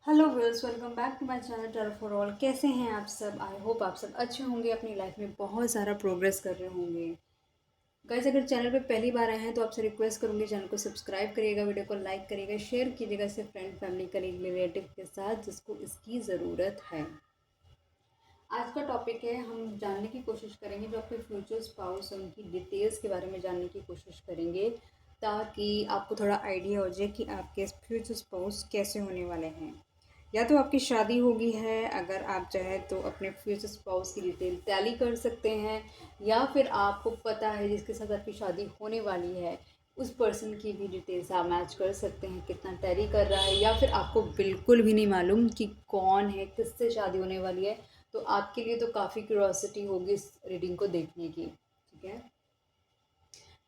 Hello viewers, welcome back to my channel tell for all. कैसे हैं आप सब? आई होप आप सब अच्छे होंगे, अपनी लाइफ में बहुत सारा प्रोग्रेस कर रहे होंगे। गाइस, अगर चैनल पे पहली बार आए हैं तो आपसे रिक्वेस्ट करूंगी, चैनल को सब्सक्राइब करिएगा, वीडियो को लाइक करिएगा, शेयर कीजिएगा इसे फ्रेंड, फैमिली, कलीग, रिलेटिव के साथ जिसको इसकी ज़रूरत है। आज का टॉपिक है, हम जानने की कोशिश करेंगे जो आपके फ्यूचर स्पाउस हैं उनकी डिटेल्स के बारे में जानने की कोशिश करेंगे, ताकि आपको थोड़ा आइडिया हो जाए कि आपके फ्यूचर स्पाउस कैसे होने वाले हैं। या तो आपकी शादी होगी है, अगर आप चाहें तो अपने फ्यूचर स्पाउस की डिटेल टैली कर सकते हैं, या फिर आपको पता है जिसके साथ आपकी शादी होने वाली है उस पर्सन की भी डिटेल्स आप मैच कर सकते हैं, कितना टैली कर रहा है, या फिर आपको बिल्कुल भी नहीं मालूम कि कौन है, किससे शादी होने वाली है। तो आपके लिए तो काफ़ी क्यूरोसिटी होगी इस रीडिंग को देखने की। ठीक है,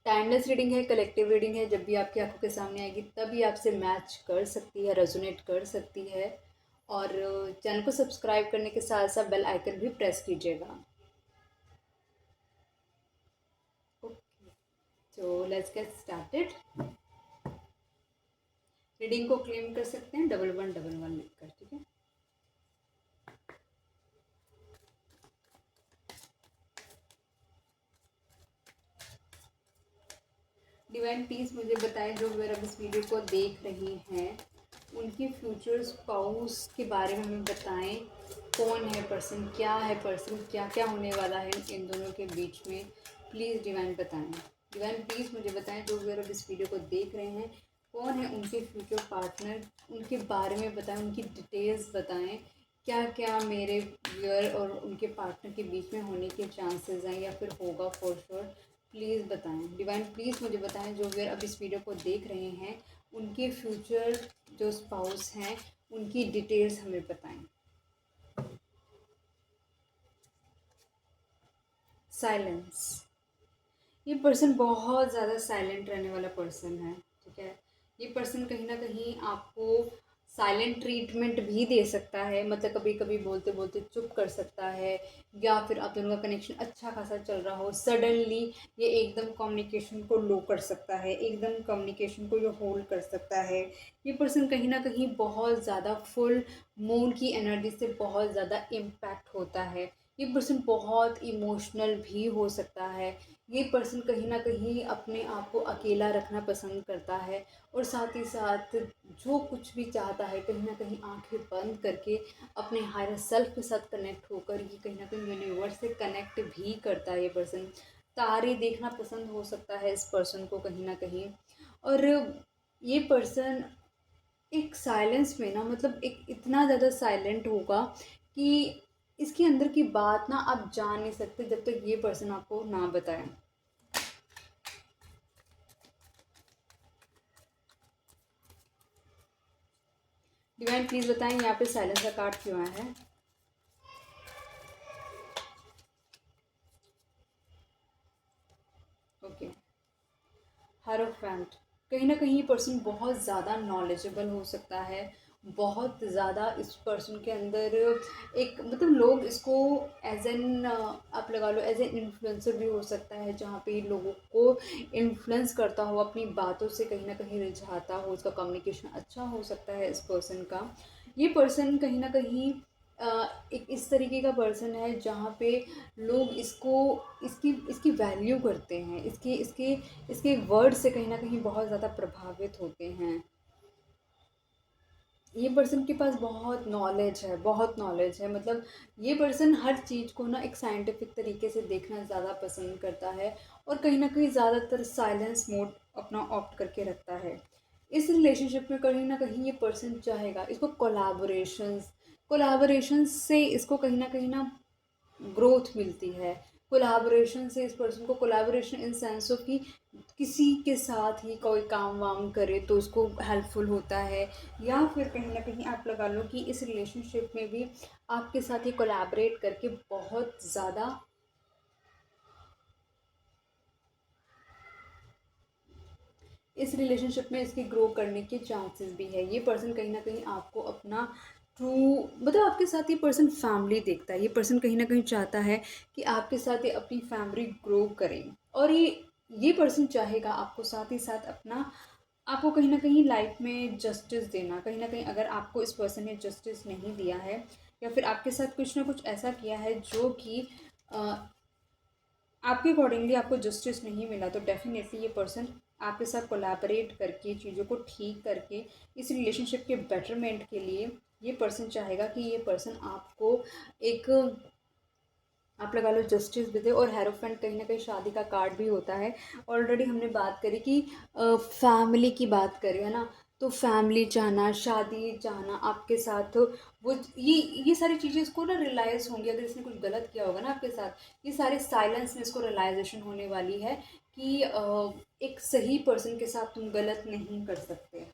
टाइमलेस रीडिंग है, कलेक्टिव रीडिंग है। जब भी आपकी आंखों के सामने आएगी तभी आपसे मैच कर सकती है, रेजोनेट कर सकती है। और चैनल को सब्सक्राइब करने के साथ साथ बेल आइकन भी प्रेस कीजिएगा। ओके, तो लेट्स गेट स्टार्टेड। रीडिंग को क्लेम कर सकते हैं 1111 लिखकर। ठीक है, डिवाइन प्लीज़ मुझे बताएं, जो मेरा इस वीडियो को देख रही हैं उनकी फ्यूचर स्पाउस के बारे में हमें बताएं। कौन है पर्सन, क्या है पर्सन, क्या क्या होने वाला है इन दोनों के बीच में। प्लीज़ डिवाइन बताएं। डिवाइन प्लीज़ मुझे बताएं, जो मेरा इस वीडियो को देख रहे हैं कौन है उनके फ्यूचर पार्टनर, उनके बारे में बताएं, उनकी डिटेल्स बताएं। क्या क्या मेरे व्यूअर और उनके पार्टनर के बीच में होने के चांसेस हैं, या फिर होगा फॉर श्योर। प्लीज़ बताएं डिवाइन, प्लीज़ मुझे बताएं, जो व्यूअर अब इस वीडियो को देख रहे हैं उनके फ्यूचर जो स्पाउस हैं उनकी डिटेल्स हमें बताएं। साइलेंस। ये पर्सन बहुत ज़्यादा साइलेंट रहने वाला पर्सन है। ठीक है, ये पर्सन कहीं ना कहीं आपको साइलेंट ट्रीटमेंट भी दे सकता है, मतलब कभी कभी बोलते बोलते चुप कर सकता है, या फिर आप दोनों का कनेक्शन अच्छा खासा चल रहा हो, सडनली ये एकदम कम्युनिकेशन को लो कर सकता है, एकदम कम्युनिकेशन को ये होल्ड कर सकता है। ये पर्सन कहीं ना कहीं बहुत ज़्यादा फुल मून की एनर्जी से बहुत ज़्यादा इम्पैक्ट होता है। ये पर्सन बहुत इमोशनल भी हो सकता है। ये पर्सन कहीं ना कहीं अपने आप को अकेला रखना पसंद करता है, और साथ ही साथ जो कुछ भी चाहता है कहीं ना कहीं आंखें बंद करके अपने हायर सेल्फ के साथ कनेक्ट होकर ये कहीं ना कहीं यूनिवर्स से कनेक्ट भी करता है। ये पर्सन तारे देखना पसंद हो सकता है इस पर्सन को कहीं ना कहीं। और ये पर्सन एक साइलेंस में ना, मतलब एक इतना ज़्यादा साइलेंट होगा कि इसके अंदर की बात ना आप जान नहीं सकते जब तक ये पर्सन आपको ना बताए। डिवाइन प्लीज़ बताएं, यहाँ पे साइलेंस का कार्ड क्यों आया है? Okay, hierophant. कहीं ना कहीं पर्सन बहुत ज़्यादा नॉलेजेबल हो सकता है, बहुत ज़्यादा इस पर्सन के अंदर एक, मतलब लोग इसको एज एन, आप लगा लो एज एन इन्फ्लुएंसर भी हो सकता है, जहाँ पे लोगों को इन्फ्लुएंस करता हो, अपनी बातों से कहीं ना कहीं रिझाता हो, उसका कम्युनिकेशन अच्छा हो सकता है इस पर्सन का। ये पर्सन कहीं ना कहीं एक इस तरीके का पर्सन है जहाँ पे लोग इसको, इसकी इसकी वैल्यू करते हैं, इसके इसके इसके वर्ड से कहीं ना कहीं बहुत ज़्यादा प्रभावित होते हैं। ये पर्सन के पास बहुत नॉलेज है, बहुत नॉलेज है, मतलब ये पर्सन हर चीज़ को ना एक साइंटिफिक तरीके से देखना ज़्यादा पसंद करता है, और कहीं ना कहीं ज़्यादातर साइलेंस मोड अपना ऑप्ट करके रखता है। इस रिलेशनशिप में कहीं ना कहीं ये पर्सन चाहेगा, इसको कोलाबोरेशंस से इसको कहीं ना ग्रोथ मिलती है। कोलैबोरेशन से इस पर्सन को, कोलैबोरेशन इन सेंस ऑफ कि किसी के साथ ही कोई काम वाम करे तो उसको हेल्पफुल होता है, या फिर कहीं ना कहीं आप लगा लो कि इस रिलेशनशिप में भी आपके साथ ही कोलैबोरेट करके बहुत ज़्यादा इस रिलेशनशिप में इसके ग्रो करने के चांसेस भी है। ये पर्सन कहीं ना कहीं आपको अपना ट्रू, मतलब आपके साथ ये पर्सन फैमिली देखता है। ये पर्सन कहीं ना कहीं चाहता है कि आपके साथ ये अपनी फैमिली ग्रो करें, और ये पर्सन चाहेगा आपको साथ ही साथ अपना आपको कहीं न कहीं लाइफ में जस्टिस देना, कहीं न कहीं अगर आपको इस पर्सन ने जस्टिस नहीं दिया है या फिर आपके साथ कुछ ना कुछ ऐसा किया है जो कि अ, आपके अकॉर्डिंगली आपको जस्टिस नहीं मिला, तो डेफ़िनेटली ये पर्सन आपके साथ कोलैबोरेट करके चीज़ों को ठीक करके इस रिलेशनशिप के बेटरमेंट के लिए ये पर्सन चाहेगा कि ये पर्सन आपको एक, आप लगा लो, जस्टिस भी दे। और हेरोफेंट कहीं ना कहीं शादी का कार्ड भी होता है। ऑलरेडी हमने बात करी कि फैमिली की बात करी है ना, तो फैमिली चाहना, शादी चाहना आपके साथ, वो ये सारी चीज़ें इसको ना रियलाइज़ होंगी अगर इसने कुछ गलत किया होगा ना आपके साथ। ये सारे साइलेंस में इसको रियलाइजेशन होने वाली है कि एक सही पर्सन के साथ तुम गलत नहीं कर सकते।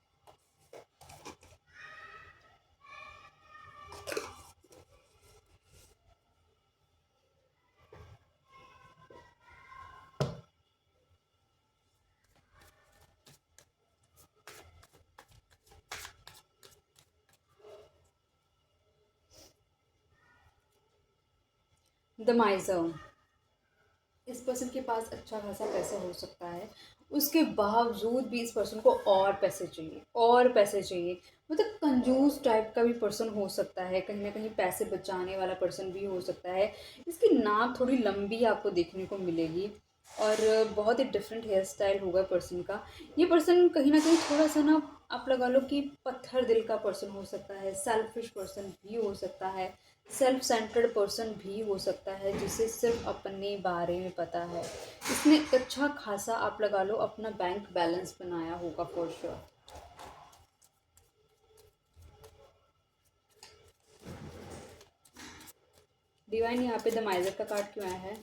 द माइजर, इस पर्सन के पास अच्छा खासा पैसा हो सकता है, उसके बावजूद भी इस पर्सन को और पैसे चाहिए, और पैसे चाहिए। मतलब कंजूस टाइप का भी पर्सन हो सकता है, कहीं ना कहीं पैसे बचाने वाला पर्सन भी हो सकता है। इसकी नाक थोड़ी लंबी आपको देखने को मिलेगी और बहुत ही डिफरेंट हेयर स्टाइल होगा पर्सन का। ये पर्सन कहीं ना कहीं थोड़ा सा ना, आप लगा लो कि पत्थर दिल का पर्सन हो सकता है, सेल्फिश पर्सन भी हो सकता है, सेल्फ सेंटर्ड पर्सन भी हो सकता है, जिसे सिर्फ अपने बारे में पता है। इसने अच्छा खासा, आप लगा लो, अपना बैंक बैलेंस बनाया होगा फॉर श्योर। डिवाइन, यहाँ पे द माइजर का कार्ड क्यों आया है?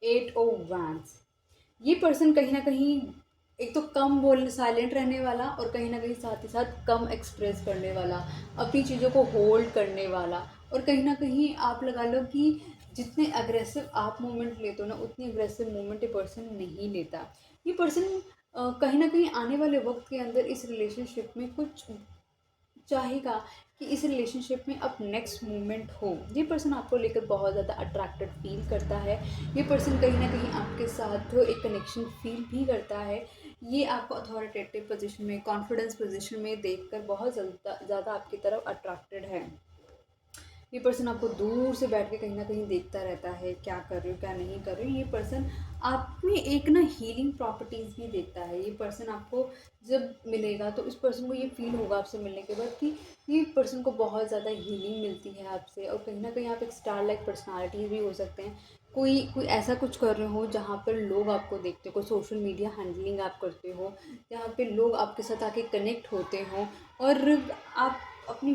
एट ओ वैंस। ये पर्सन कहीं ना कहीं एक तो कम बोल, साइलेंट रहने वाला, और कहीं ना कहीं साथ ही साथ कम एक्सप्रेस करने वाला, अपनी चीज़ों को होल्ड करने वाला। और कहीं ना कहीं आप लगा लो कि जितने अग्रेसिव आप मूवमेंट लेते हो ना, उतनी अग्रेसिव मूवमेंट ये पर्सन नहीं लेता। ये पर्सन कहीं ना कहीं आने वाले वक्त के अंदर इस रिलेशनशिप में कुछ चाहेगा कि इस रिलेशनशिप में अब नेक्स्ट मूवमेंट हो। ये पर्सन आपको लेकर बहुत ज़्यादा अट्रैक्टेड फील करता है। ये पर्सन कहीं ना कहीं आपके साथ एक कनेक्शन फील भी करता है। ये आपको अथॉरिटेटिव पोजीशन में, कॉन्फिडेंस पोजीशन में देखकर बहुत ज़्यादा ज़्यादा आपकी तरफ अट्रैक्टेड है। ये पर्सन आपको दूर से बैठ के कहीं ना कहीं देखता रहता है, क्या कर रहे हो क्या नहीं कर रहे हो। ये पर्सन आप में एक ना हीलिंग प्रॉपर्टीज़ भी देखता है। ये पर्सन आपको जब मिलेगा तो इस पर्सन को ये फील होगा आपसे मिलने के बाद कि ये पर्सन को बहुत ज़्यादा हीलिंग मिलती है आपसे। और कहीं ना कहीं आप एक स्टार लाइक पर्सनालिटी भी हो सकते हैं। कोई कोई ऐसा कुछ कर रहे हो जहाँ पर लोग आपको देखते हो, कोई सोशल मीडिया हैंडलिंग आप करते हो जहाँ पे लोग आपके साथ आके कनेक्ट होते हों, और आप अपनी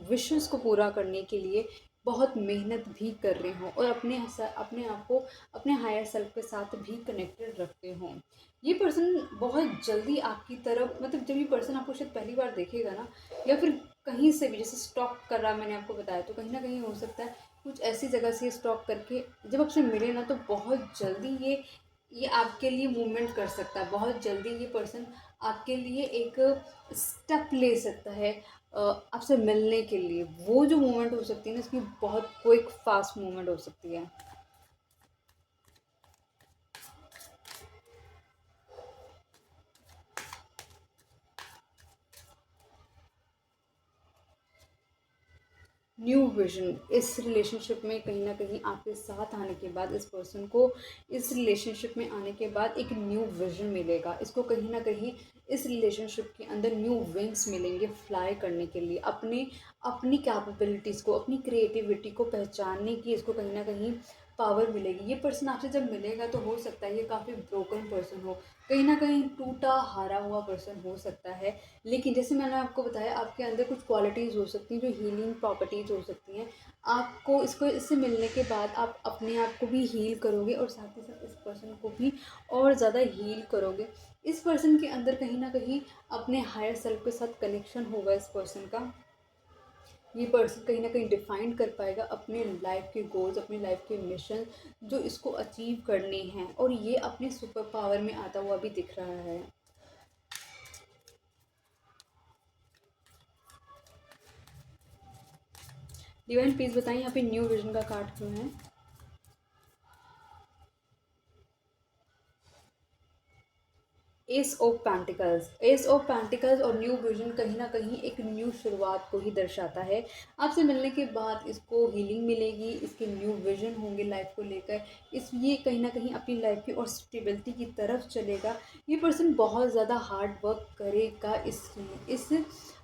विशेस को पूरा करने के लिए बहुत मेहनत भी कर रहे हों, और अपने आप को अपने हायर सेल्फ के साथ भी कनेक्टेड रखते हों। ये पर्सन बहुत जल्दी आपकी तरफ, मतलब जब ये पर्सन आपको शायद पहली बार देखेगा ना, या फिर कहीं से भी जैसे स्टॉक कर रहा, मैंने आपको बताया, तो कहीं ना कहीं हो सकता है कुछ ऐसी जगह से स्टॉक करके जब आपसे मिले ना, तो बहुत जल्दी ये आपके लिए मूवमेंट कर सकता है। बहुत जल्दी ये पर्सन आपके लिए एक स्टेप ले सकता है आपसे मिलने के लिए। वो जो मूवमेंट हो सकती है ना, इसकी बहुत क्विक फास्ट मूवमेंट हो सकती है। न्यू विजन, इस रिलेशनशिप में कहीं ना कहीं आपके साथ आने के बाद इस पर्सन को, इस रिलेशनशिप में आने के बाद एक न्यू विजन मिलेगा इसको। कहीं ना कहीं इस रिलेशनशिप के अंदर न्यू विंग्स मिलेंगे फ्लाई करने के लिए, अपने अपनी कैपेबिलिटीज़ को, अपनी क्रिएटिविटी को पहचानने की इसको कहीं ना कहीं पावर मिलेगी। ये पर्सन आपसे जब मिलेगा तो हो सकता है ये काफ़ी ब्रोकन पर्सन हो, कहीं ना कहीं टूटा हारा हुआ पर्सन हो सकता है। लेकिन जैसे मैंने आपको बताया, आपके अंदर कुछ क्वालिटीज़ हो सकती हैं जो हीलिंग प्रॉपर्टीज़ हो सकती हैं। आपको इसको, इससे मिलने के बाद आप अपने आप को भी हील करोगे और साथ ही साथ इस पर्सन को भी और ज़्यादा हील करोगे। इस पर्सन के अंदर कहीं ना कहीं अपने हायर सेल्फ के साथ कनेक्शन होगा इस पर्सन का। ये पर्सन कहीं ना कहीं डिफाइन कर पाएगा अपने लाइफ के गोल्स, अपने लाइफ के मिशन जो इसको अचीव करने हैं, और ये अपने सुपर पावर में आता हुआ भी दिख रहा है। डिवाइन प्लीज़ बताएं यहाँ पे न्यू विजन का कार्ड क्यों है? एस ऑफ पेंटिकल्स और न्यू विजन कहीं ना कहीं एक न्यू शुरुआत को ही दर्शाता है। आपसे मिलने के बाद इसको हीलिंग मिलेगी, इसके न्यू विजन होंगे लाइफ को लेकर, इस ये कहीं ना कहीं अपनी लाइफ की और स्टेबिलिटी की तरफ चलेगा। ये पर्सन बहुत ज़्यादा हार्ड वर्क करेगा इस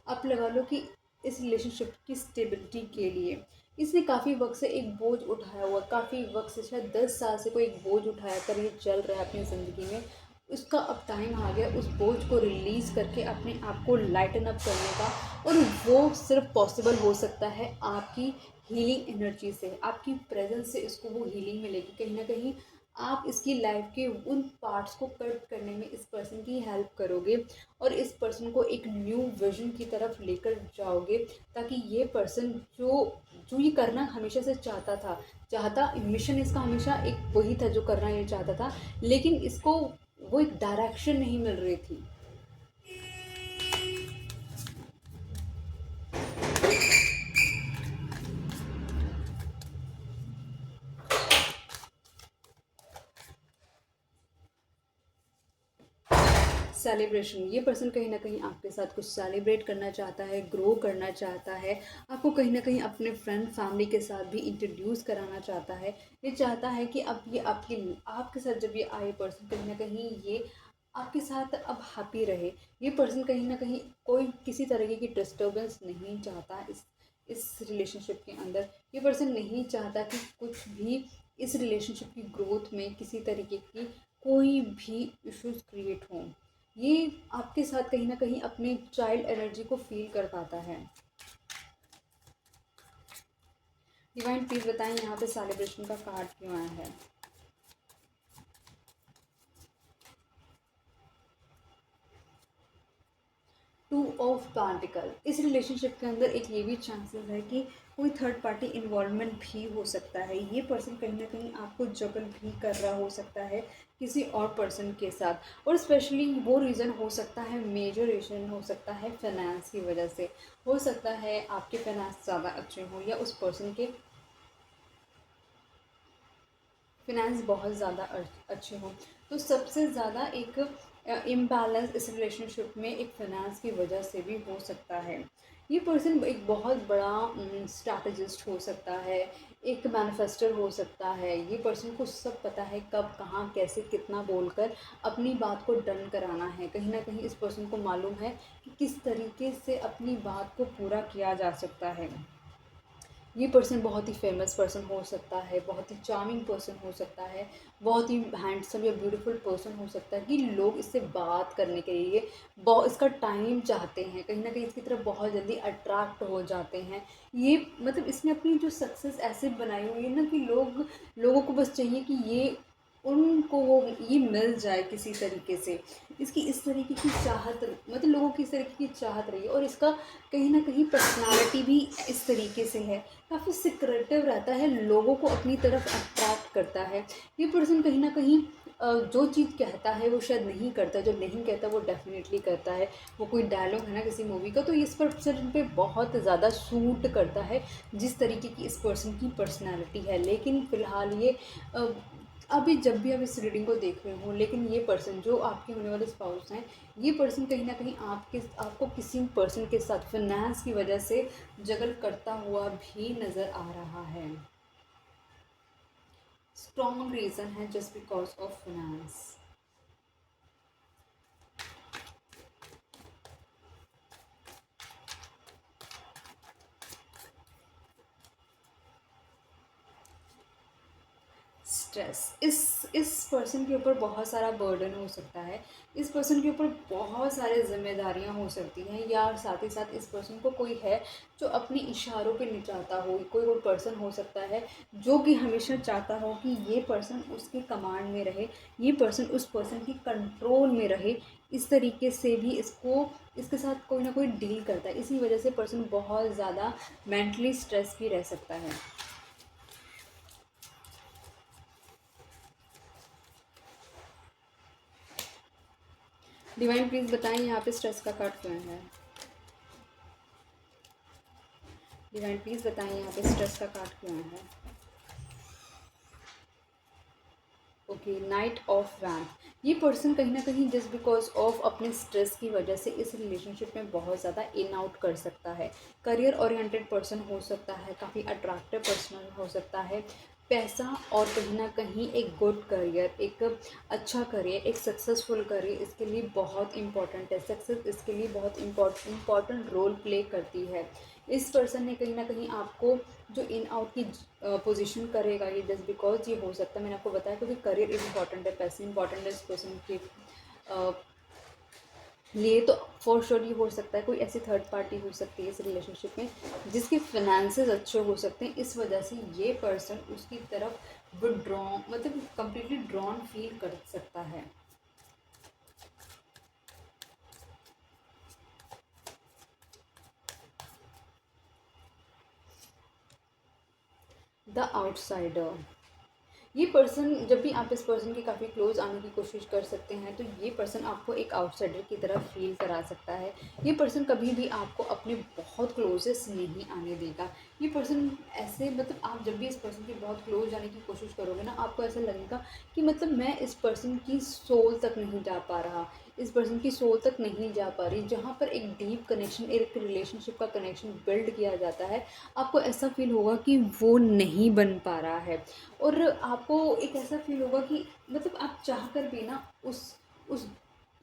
आप लगा लो कि इस रिलेशनशिप की स्टेबिलिटी के लिए। इसने काफ़ी वक्त से एक बोझ उठाया हुआ, काफ़ी वक्त से शायद 10 साल से कोई एक बोझ उठाया कर ये चल रहा है अपनी ज़िंदगी में। उसका अब टाइम आ गया उस बोझ को रिलीज़ करके अपने आप को लाइटन अप करने का, और वो सिर्फ पॉसिबल हो सकता है आपकी हीलिंग एनर्जी से, आपकी प्रेजेंस से इसको वो हीलिंग मिलेगी। कहीं ना कहीं आप इसकी लाइफ के उन पार्ट्स को कट करने में इस पर्सन की हेल्प करोगे और इस पर्सन को एक न्यू विजन की तरफ लेकर जाओगे, ताकि ये पर्सन जो जो ये करना हमेशा से चाहता मिशन इसका हमेशा एक वही था जो करना ये चाहता था, लेकिन इसको वो एक डायरेक्शन नहीं मिल रही थी। सेलिब्रेशन, ये पर्सन कहीं ना कहीं आपके साथ कुछ सेलिब्रेट करना चाहता है, ग्रो करना चाहता है, आपको कहीं ना कहीं अपने फ्रेंड फैमिली के साथ भी इंट्रोड्यूस कराना चाहता है। ये चाहता है कि अब ये आपके साथ जब ये आए पर्सन, कहीं ना कहीं ये आपके साथ अब हैप्पी रहे। ये पर्सन कहीं ना कहीं कोई किसी तरीके की डिस्टर्बेंस नहीं चाहता इस रिलेशनशिप के अंदर। ये पर्सन नहीं चाहता कि कुछ भी इस रिलेशनशिप की ग्रोथ में किसी तरीके की कोई भी इश्यूज क्रिएट हों। ये आपके साथ कहीं ना कहीं अपने चाइल्ड एनर्जी को फील कर पाता है। डिवाइन प्लीज बताएं यहाँ पे सेलिब्रेशन का कार्ड क्यों आया है। टू ऑफ पेंटिकल, इस रिलेशनशिप के अंदर एक ये भी चांसेस है कि कोई थर्ड पार्टी इन्वॉल्वमेंट भी हो सकता है। ये पर्सन कहीं ना कहीं आपको जगल भी कर रहा हो सकता है किसी और पर्सन के साथ, और स्पेशली वो रीज़न हो सकता है, मेजर रीज़न हो सकता है फाइनेंस की वजह से। हो सकता है आपके फाइनेंस ज़्यादा अच्छे हों या उस पर्सन के फिनेंस बहुत ज़्यादा अच्छे हों। तो सबसे ज़्यादा एक इम्बैलेंस इस रिलेशनशिप में एक फाइनेंस की वजह से भी हो सकता है। ये पर्सन एक बहुत बड़ा स्ट्रैटेजिस्ट हो सकता है, एक मैनिफेस्टर हो सकता है। ये पर्सन को सब पता है कब कहाँ कैसे कितना बोलकर अपनी बात को डन कराना है। कहीं ना कहीं इस पर्सन को मालूम है कि किस तरीके से अपनी बात को पूरा किया जा सकता है। ये पर्सन बहुत ही फेमस पर्सन हो सकता है, बहुत ही चार्मिंग पर्सन हो सकता है, बहुत ही हैंडसम या ब्यूटीफुल पर्सन हो सकता है कि लोग इससे बात करने के लिए बहुत इसका टाइम चाहते हैं, कहीं ना कहीं इसकी तरफ बहुत जल्दी अट्रैक्ट हो जाते हैं। ये मतलब इसने अपनी जो सक्सेस ऐसे बनाई हुई है ना कि लोगों को बस चाहिए कि ये उनको वो ये मिल जाए किसी तरीके से। इसकी इस तरीके की चाहत, मतलब लोगों की इस तरीके की चाहत रही है, और इसका कहीं ना कहीं पर्सनालिटी भी इस तरीके से है, काफ़ी सिक्रेटिव रहता है, लोगों को अपनी तरफ अट्रैक्ट करता है। ये पर्सन कहीं ना कहीं जो चीज़ कहता है वो शायद नहीं करता, जो नहीं कहता वो डेफिनेटली करता है। वो कोई डायलॉग है ना किसी मूवी का, तो इस पर्सन पे बहुत ज़्यादा सूट करता है जिस तरीके की इस पर्सन की पर्सनालिटी है। लेकिन फ़िलहाल ये अभी जब भी आप इस रीडिंग को देख रहे हो, लेकिन ये पर्सन जो आपके होने वाले स्पाउस हैं, ये पर्सन कहीं ना कहीं आपको किसी पर्सन के साथ फाइनेंस की वजह से जगल करता हुआ भी नज़र आ रहा है। स्ट्रॉन्ग रीज़न है just because of finance. Stress, इस पर्सन के ऊपर बहुत सारा बर्डन हो सकता है, इस पर्सन के ऊपर बहुत सारे जिम्मेदारियां हो सकती हैं, या साथ ही साथ इस पर्सन को कोई है जो अपने इशारों पे नचाता हो। कोई वो पर्सन हो सकता है जो कि हमेशा चाहता हो कि ये पर्सन उसके कमांड में रहे, ये पर्सन उस पर्सन की कंट्रोल में रहे। इस तरीके से भी इसके साथ कोई ना कोई डील करता है। इसी वजह से पर्सन बहुत ज़्यादा मेंटली स्ट्रेस भी रह सकता है। डिवाइन प्लीज बताएं यहाँ पे स्ट्रेस का कार्ड क्यों है। डिवाइन प्लीज बताएं यहाँ पे स्ट्रेस का कार्ड क्यों है। ओके, नाइट ऑफ वैम्प। ये पर्सन कहीं ना कहीं जस्ट बिकॉज ऑफ अपने स्ट्रेस की वजह से इस रिलेशनशिप में बहुत ज़्यादा इन आउट कर सकता है। करियर ओरिएंटेड पर्सन हो सकता है, काफ़ी अट्रैक्टिव पर्सन हो सकता है। पैसा और कहीं ना कहीं एक गुड करियर, एक अच्छा करियर, एक सक्सेसफुल करियर इसके लिए बहुत इंपॉर्टेंट है। सक्सेस इसके लिए बहुत इम्पॉर्टेंट रोल प्ले करती है। इस पर्सन ने कहीं ना कहीं आपको जो इन आउट की पोजीशन करेगा, ये जस्ट बिकॉज ये हो सकता है, मैंने आपको बताया, क्योंकि करियर इज इंपॉर्टेंट है, पैसे इंपॉर्टेंट है इस पर्सन के लिए। तो फॉर श्योर ये हो सकता है कोई ऐसी थर्ड पार्टी हो सकती है इस रिलेशनशिप में जिसके फिनेंसेस अच्छे हो सकते हैं। इस वजह से ये पर्सन उसकी तरफ विड्रॉ मतलब कम्प्लीटली ड्रॉन फील कर सकता है। The outsider. ये पर्सन, जब भी आप इस पर्सन के काफ़ी क्लोज आने की कोशिश कर सकते हैं तो ये पर्सन आपको एक आउटसाइडर की तरह फील करा सकता है। ये पर्सन कभी भी आपको अपने बहुत क्लोजेस्ट नहीं आने देगा। ये पर्सन ऐसे, मतलब आप जब भी इस पर्सन के बहुत क्लोज जाने की कोशिश करोगे ना, आपको ऐसा लगेगा कि मतलब मैं इस पर्सन की सोल तक नहीं जा पा रहा, इस पर्सन की सोल तक नहीं जा पा रही। जहाँ पर एक डीप कनेक्शन, एक रिलेशनशिप का कनेक्शन बिल्ड किया जाता है, आपको ऐसा फील होगा कि वो नहीं बन पा रहा है। और आपको एक ऐसा फील होगा कि मतलब आप चाह कर भी ना उस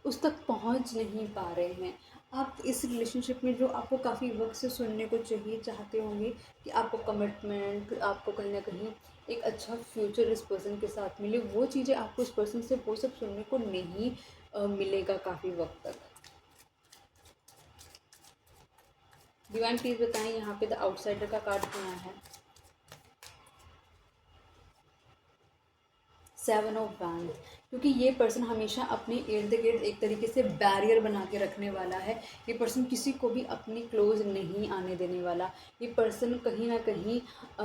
उस तक पहुंच नहीं पा रहे हैं। आप इस रिलेशनशिप में जो आपको काफ़ी वक्त से सुनने को चाहिए, चाहते होंगे कि आपको कमिटमेंट, आपको कहीं ना कहीं एक अच्छा फ्यूचर इस पर्सन के साथ मिले, वो चीज़ें आपको इस पर्सन से वो सब सुनने को नहीं मिलेगा काफ़ी वक्त तक। डिवाइन प्लीज़ बताएं यहाँ पे द आउटसाइडर का कार्ड क्यों है। 7 ऑफ वैंड। क्योंकि ये पर्सन हमेशा अपने इर्द गिर्द एक तरीके से बैरियर बना के रखने वाला है। ये पर्सन किसी को भी अपनी क्लोज नहीं आने देने वाला। ये पर्सन कहीं ना कहीं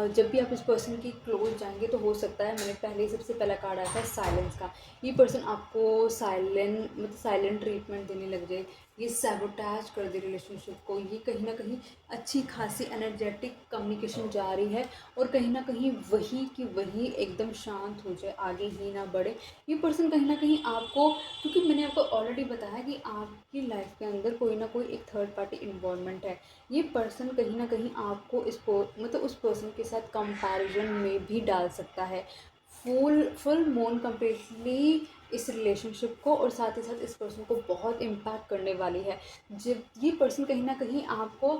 जब भी आप इस पर्सन की क्लोज जाएंगे तो हो सकता है, मैंने पहले सबसे पहला कार्ड आया था साइलेंस का। ये पर्सन आपको साइलेंट ट्रीटमेंट देने लग जाए, ये सैबोटैज कर दे रिलेशनशिप को। ये कहीं ना कहीं अच्छी खासी एनर्जेटिक कम्युनिकेशन जा रही है और कहीं ना कहीं वही कि वही एकदम शांत हो जाए, आगे ही ना बढ़े। ये पर्सन कहीं ना कहीं आपको, क्योंकि मैंने आपको ऑलरेडी बताया कि आपकी लाइफ के अंदर कोई ना कोई एक थर्ड पार्टी इन्वॉल्वमेंट है। ये पर्सन कहीं ना कहीं आपको मतलब उस पर्सन के साथ कंपैरिजन में भी डाल सकता है। फुल मून कम्प्लीटली इस रिलेशनशिप को और साथ ही साथ इस पर्सन को बहुत इम्पैक्ट करने वाली है। जब ये पर्सन कहीं ना कहीं आपको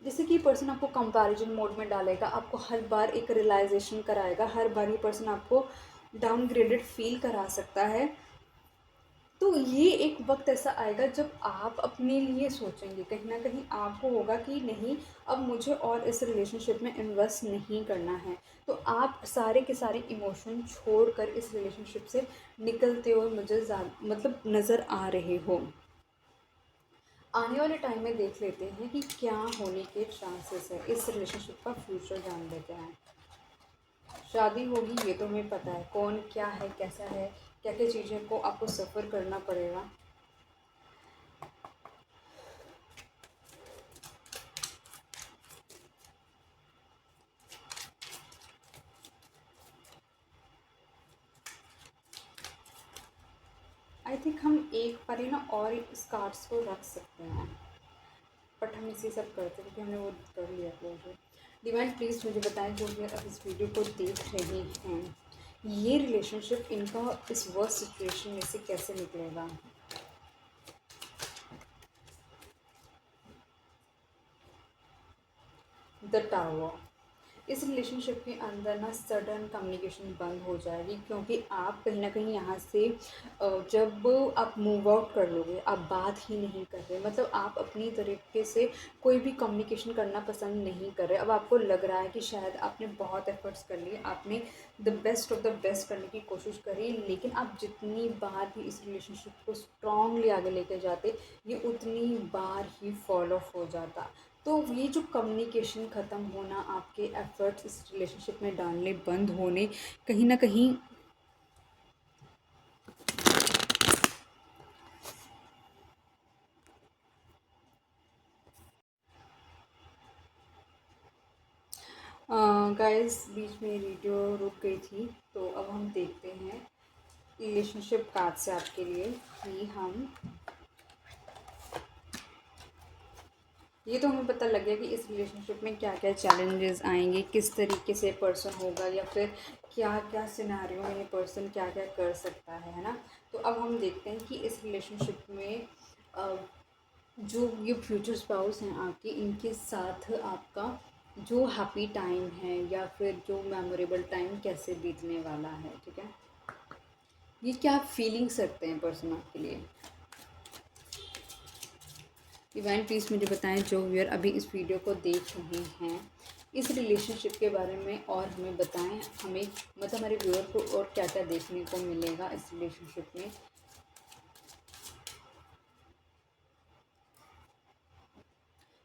जैसे कि पर्सन आपको कंपैरिजन मोड में डालेगा, आपको हर बार एक रियलाइजेशन कराएगा, हर बार ये पर्सन आपको डाउनग्रेडेड फील करा सकता है। तो ये एक वक्त ऐसा आएगा जब आप अपने लिए सोचेंगे, कहीं ना कहीं आपको होगा कि नहीं, अब मुझे और इस रिलेशनशिप में इन्वेस्ट नहीं करना है। तो आप सारे के सारे इमोशन छोड़कर इस रिलेशनशिप से निकलते हुए मुझे मतलब नज़र आ रहे हो। आने वाले टाइम में देख लेते हैं कि क्या होने के चांसेस है। इस रिलेशनशिप का फ्यूचर जान लेते हैं। शादी होगी ये तो हमें पता है, कौन क्या है, कैसा है, क्या क्या चीज़ें को आपको सफ़र करना पड़ेगा। आई थिंक हम एक बारी ना और इस कार्ड्स को रख सकते हैं, बट हम इसी सब करते हैं क्योंकि हमने वो कर लिया क्लोजर। डिवाइन प्लीज़ मुझे बताएं, जो भी अब इस वीडियो को देख रहे हैं, ये रिलेशनशिप इनका इस वर्स्ट सिचुएशन में से कैसे निकलेगा। The tower. इस रिलेशनशिप के अंदर ना सडन कम्युनिकेशन बंद हो जाएगी, क्योंकि आप कहीं ना कहीं यहाँ से जब आप मूव आउट कर लोगे, आप बात ही नहीं कर रहे, मतलब आप अपनी तरीके से कोई भी कम्युनिकेशन करना पसंद नहीं कर रहे। अब आपको लग रहा है कि शायद आपने बहुत एफर्ट्स कर लिए, आपने the best of the best करने की कोशिश करी, लेकिन आप जितनी बार भी इस रिलेशनशिप को स्ट्रांगली आगे लेके जाते, ये उतनी बार ही फॉल ऑफ हो जाता। तो ये जो कम्युनिकेशन ख़त्म होना, आपके एफ़र्ट्स इस रिलेशनशिप में डालने बंद होने, कहीं ना कहीं गाइस बीच में वीडियो रुक गई थी, तो अब हम देखते हैं रिलेशनशिप कार्ड से आपके लिए कि हम ये तो हमें पता लग गया कि इस रिलेशनशिप में क्या क्या चैलेंजेस आएंगे, किस तरीके से पर्सन होगा, या फिर क्या क्या सिनेरियो में ये पर्सन क्या क्या कर सकता है ना। तो अब हम देखते हैं कि इस रिलेशनशिप में जो ये फ्यूचर स्पाउस हैं आपके, इनके साथ आपका जो हैप्पी टाइम है या फिर जो मेमोरेबल टाइम कैसे बीतने वाला है। ठीक है, ये क्या फीलिंग्स रखते हैं पर्सन आपके लिए। डिवाइन प्लीज़ मुझे बताएं, जो व्यूअर अभी इस वीडियो को देख रहे हैं इस रिलेशनशिप के बारे में, और हमें बताएं हमें मतलब हमारे व्यूअर को और क्या क्या देखने को मिलेगा इस रिलेशनशिप में।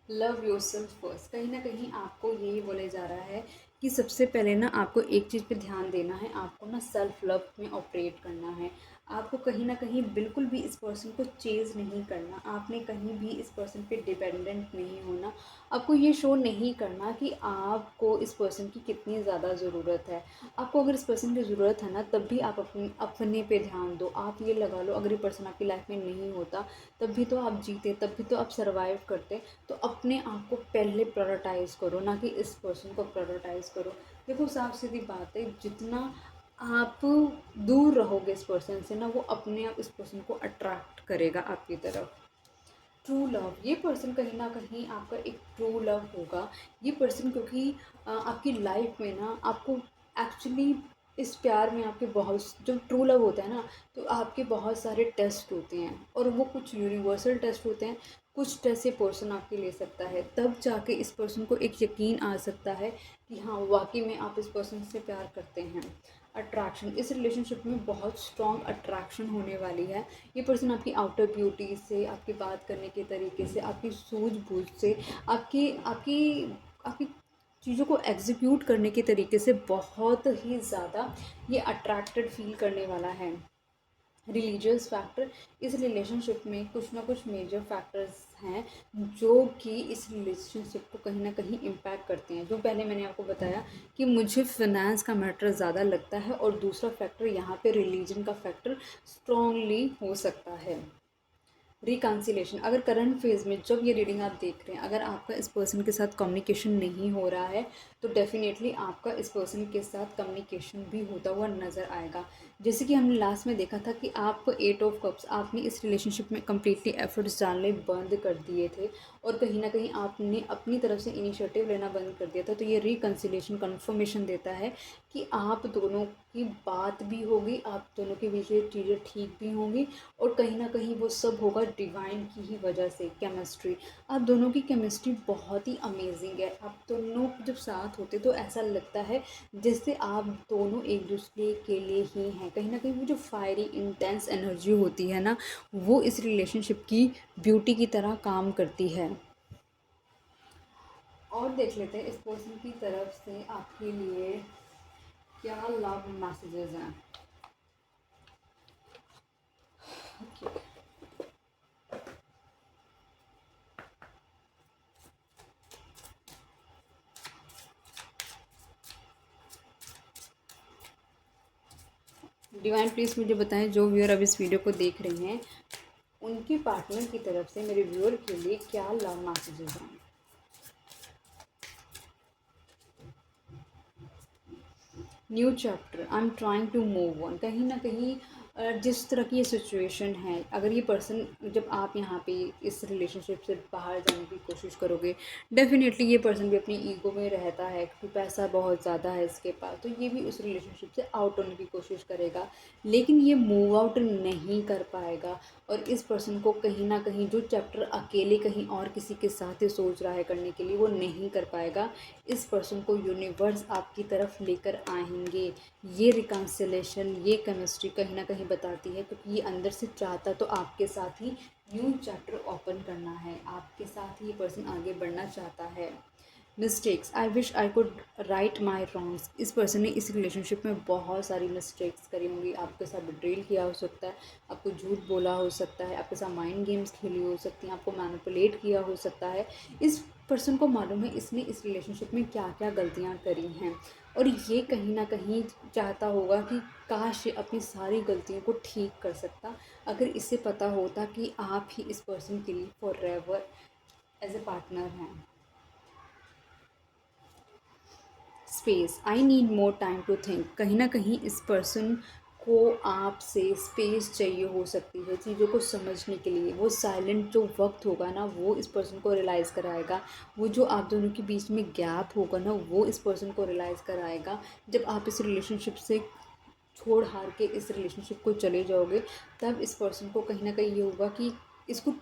लव योरसेल्फ फर्स्ट, कहीं ना कहीं आपको यही बोले जा रहा है कि सबसे पहले ना आपको एक चीज़ पे ध्यान देना है, आपको ना सेल्फ लव में ऑपरेट करना है। आपको कहीं ना कहीं बिल्कुल भी इस पर्सन को चेज़ नहीं करना, आपने कहीं भी इस पर्सन पे डिपेंडेंट नहीं होना। आपको ये शो नहीं करना कि आपको इस पर्सन की कितनी ज़्यादा ज़रूरत है। आपको अगर इस पर्सन की ज़रूरत है ना, तब भी आप अपने पे ध्यान दो। आप ये लगा लो, अगर ये पर्सन आपकी लाइफ में नहीं होता तब भी तो आप जीते, तब भी तो आप सर्वाइव करते। तो अपने आप को पहले प्रायोरिटाइज़ करो, ना कि इस पर्सन को प्रायोरिटाइज़ करो। देखो साफ सीधी बात है, जितना आप दूर रहोगे इस पर्सन से ना, वो अपने आप इस पर्सन को अट्रैक्ट करेगा आपकी तरफ। ट्रू लव, ये पर्सन कहीं ना कहीं आपका एक ट्रू लव होगा। ये पर्सन क्योंकि आपकी लाइफ में ना आपको एक्चुअली इस प्यार में आपके बहुत, जब ट्रू लव होता है ना तो आपके बहुत सारे टेस्ट होते हैं, और वो कुछ यूनिवर्सल टेस्ट होते हैं। कुछ टेस्ट ये पर्सन आपके ले सकता है, तब जाके इस पर्सन को एक यकीन आ सकता है कि हाँ वाकई में आप इस पर्सन से प्यार करते हैं। अट्रैक्शन, इस रिलेशनशिप में बहुत स्ट्रॉन्ग अट्रैक्शन होने वाली है। ये पर्सन आपकी आउटर ब्यूटी से, आपकी बात करने के तरीके से, आपकी सूझबूझ से, आपकी आपकी आपकी चीज़ों को एग्जीक्यूट करने के तरीके से बहुत ही ज़्यादा ये अट्रैक्टेड फील करने वाला है। रिलीजियस फैक्टर, इस रिलेशनशिप में कुछ ना कुछ मेजर फैक्टर्स हैं जो कि इस रिलेशनशिप को कहीं ना कहीं इम्पैक्ट करते हैं। जो पहले मैंने आपको बताया कि मुझे फिनेंस का मैटर ज़्यादा लगता है, और दूसरा फैक्टर यहाँ पे रिलीजन का फैक्टर स्ट्रॉन्गली हो सकता है। रिकन्सिलेशन, अगर करंट फेज़ में जब ये रीडिंग आप देख रहे हैं, अगर आपका इस पर्सन के साथ कम्युनिकेशन नहीं हो रहा है तो डेफिनेटली आपका इस पर्सन के साथ कम्युनिकेशन भी होता हुआ नज़र आएगा। जैसे कि हमने लास्ट में देखा था कि आप 8 ऑफ कप्स, आपने इस रिलेशनशिप में कम्प्लीटली एफर्ट्स डालने बंद कर दिए थे, और कहीं ना कहीं आपने अपनी तरफ से इनिशिएटिव लेना बंद कर दिया था। तो ये रिकन्सिलेशन कन्फर्मेशन देता है कि आप दोनों की बात भी होगी, आप दोनों के बीच ये चीज़ें ठीक भी होंगी, और कहीं ना कहीं वो सब होगा डिवाइन की ही वजह से। केमिस्ट्री, आप दोनों की केमिस्ट्री बहुत ही अमेजिंग है। आप दोनों जब साथ होते तो ऐसा लगता है जैसे आप दोनों एक दूसरे के लिए ही हैं। कहीं ना कहीं वो जो फायरी इंटेंस एनर्जी होती है ना, वो इस रिलेशनशिप की ब्यूटी की तरह काम करती है। और देख लेते हैं इस पर्सन की तरफ से आपके लिए क्या लव मैसेजेस हैं। okay. डिवाइन प्लीज़ मुझे बताएं, जो व्यूअर अब इस वीडियो को देख रहे हैं उनके पार्टनर की तरफ से मेरे व्यूअर के लिए क्या लव मैसेजेस हैं। New chapter, I am trying to move on, कहीं ना कहीं जिस तरह की ये सिचुएशन है, अगर ये पर्सन, जब आप यहाँ पे इस रिलेशनशिप से बाहर जाने की कोशिश करोगे, डेफिनेटली ये पर्सन भी अपनी ईगो में रहता है क्योंकि पैसा बहुत ज़्यादा है इसके पास, तो ये भी उस रिलेशनशिप से आउट होने की कोशिश करेगा, लेकिन ये मूव आउट नहीं कर पाएगा। और इस पर्सन को कहीं ना कहीं जो चैप्टर अकेले कहीं और किसी के साथ ही सोच रहा है करने के लिए, वो नहीं कर पाएगा। इस पर्सन को यूनिवर्स आपकी तरफ लेकर आएंगे। ये रिकन्सिलेशन, ये केमिस्ट्री कहीं ना कहीं बताती है, क्योंकि ये अंदर से चाहता तो आपके साथ ही न्यू चैप्टर ओपन करना है, आपके साथ ही ये पर्सन आगे बढ़ना चाहता है। Mistakes, I wish I could write my wrongs. इस पर्सन ने इस रिलेशनशिप में बहुत सारी मिस्टेक्स करी होंगी। आपके साथ बिट्रेल किया हो सकता है, आपको झूठ बोला हो सकता है, आपके साथ माइंड गेम्स खेली हो सकती हैं, आपको मैनिपुलेट किया हो सकता है। इस पर्सन को मालूम है इसने इस रिलेशनशिप में क्या क्या गलतियाँ करी हैं, और ये कहीं ना कहीं चाहता होगा कि काश ये अपनी सारी गलतियों को ठीक कर सकता अगर इसे पता होता कि आप ही इस पर्सन के लिए for ever as a partner हैं। Space, I need more time to think. कहीं ना कहीं इस पर्सन को आपसे स्पेस चाहिए हो सकती है चीज़ों को समझने के लिए। वो साइलेंट जो वक्त होगा ना वो इस पर्सन को रियलाइज़ कराएगा। वो जो आप दोनों के बीच में गैप होगा ना वो इस पर्सन को रियलाइज़ कराएगा। जब आप इस रिलेशनशिप से छोड़ हार के इस रिलेशनशिप को चले जाओगे तब इस पर्सन को कहीं ना कहीं ये होगा कि इसको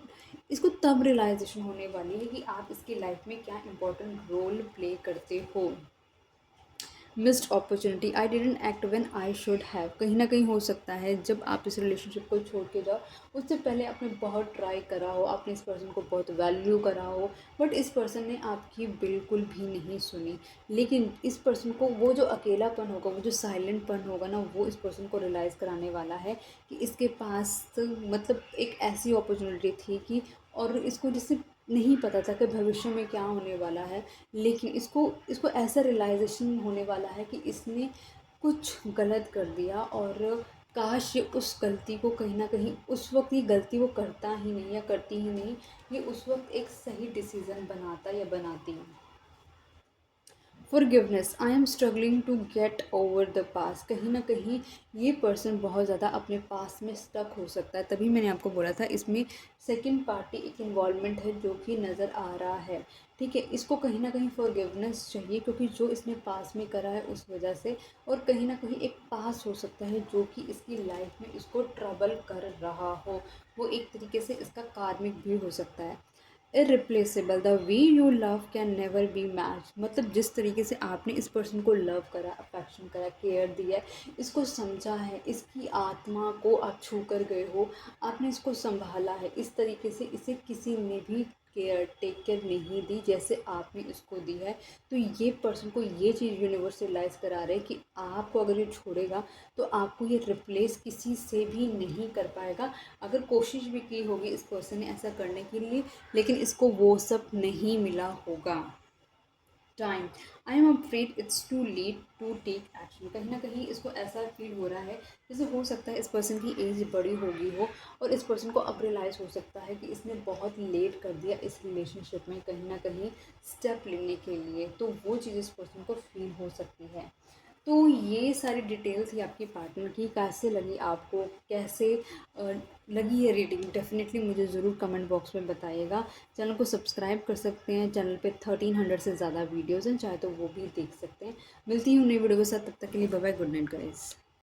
इसको तब रियलाइजेशन होने वाली है कि आप इसकी लाइफ में क्या इम्पोर्टेंट रोल प्ले करते हो। Missed opportunity, I didn't act when I should have. कहीं ना कहीं हो सकता है जब आप इस रिलेशनशिप को छोड़ के जाओ उससे पहले आपने बहुत ट्राई करा हो, आपने इस पर्सन को बहुत वैल्यू करा हो, बट इस पर्सन ने आपकी बिल्कुल भी नहीं सुनी। लेकिन इस पर्सन को वो जो अकेलापन होगा, वो जो साइलेंटपन होगा ना वो इस पर्सन को रियलाइज़ कराने वाला है कि इसके पास मतलब एक ऐसी अपॉर्चुनिटी थी कि, और इसको जिससे नहीं पता था कि भविष्य में क्या होने वाला है, लेकिन इसको इसको ऐसा रियलाइजेशन होने वाला है कि इसने कुछ गलत कर दिया, और काश ये उस गलती को कहीं ना कहीं उस वक्त ये गलती वो करता ही नहीं या करती ही नहीं, ये उस वक्त एक सही डिसीज़न बनाता या बनाती। Forgiveness, I am struggling to get over the past. कहीं ना कहीं ये पर्सन बहुत ज़्यादा अपने पास में स्टक हो सकता है। तभी मैंने आपको बोला था इसमें सेकंड पार्टी एक इन्वॉल्वमेंट है जो कि नज़र आ रहा है। ठीक है, इसको कहीं ना कहीं फॉरगिवनेस चाहिए क्योंकि जो इसने पास में करा है उस वजह से, और कहीं ना कहीं एक पास हो सकता है जो कि इसकी लाइफ में इसको ट्रबल कर रहा हो। वो एक तरीके से इसका कार्मिक भी हो सकता है। Irreplaceable, the way you love can never be match. मतलब जिस तरीके से आपने इस पर्सन को लव करा, अफेक्शन करा, केयर दिया है, इसको समझा है, इसकी आत्मा को आप छू कर गए हो, आपने इसको संभाला है, इस तरीके से इसे किसी ने भी केयर टेक केयर नहीं दी जैसे आपने इसको दी है। तो ये पर्सन को ये चीज़ यूनिवर्स रियलाइज़ करा रहे हैं कि आपको अगर ये छोड़ेगा तो आपको ये रिप्लेस किसी से भी नहीं कर पाएगा। अगर कोशिश भी की होगी इस पर्सन ने ऐसा करने के लिए, लेकिन इसको वो सब नहीं मिला होगा। Time, I am afraid it's too late to take action. कहीं ना कहीं इसको ऐसा फील हो रहा है जैसे हो सकता है इस पर्सन की एज बड़ी हो गई हो और इस पर्सन को अब रियलाइज़ हो सकता है कि इसने बहुत लेट कर दिया इस रिलेशनशिप में कहीं ना कहीं स्टेप लेने के लिए। तो वो चीज़ इस पर्सन को फील हो सकती है। तो ये सारी डिटेल्स ही आपकी पार्टनर की कैसे लगी आपको, कैसे लगी ये रीडिंग, डेफिनेटली मुझे ज़रूर कमेंट बॉक्स में बताइएगा। चैनल को सब्सक्राइब कर सकते हैं, चैनल पे 1300 से ज़्यादा वीडियोज़ हैं, चाहे तो वो भी देख सकते हैं। मिलती हूँ नई वीडियो के साथ, तब तक के लिए bye bye, good night guys.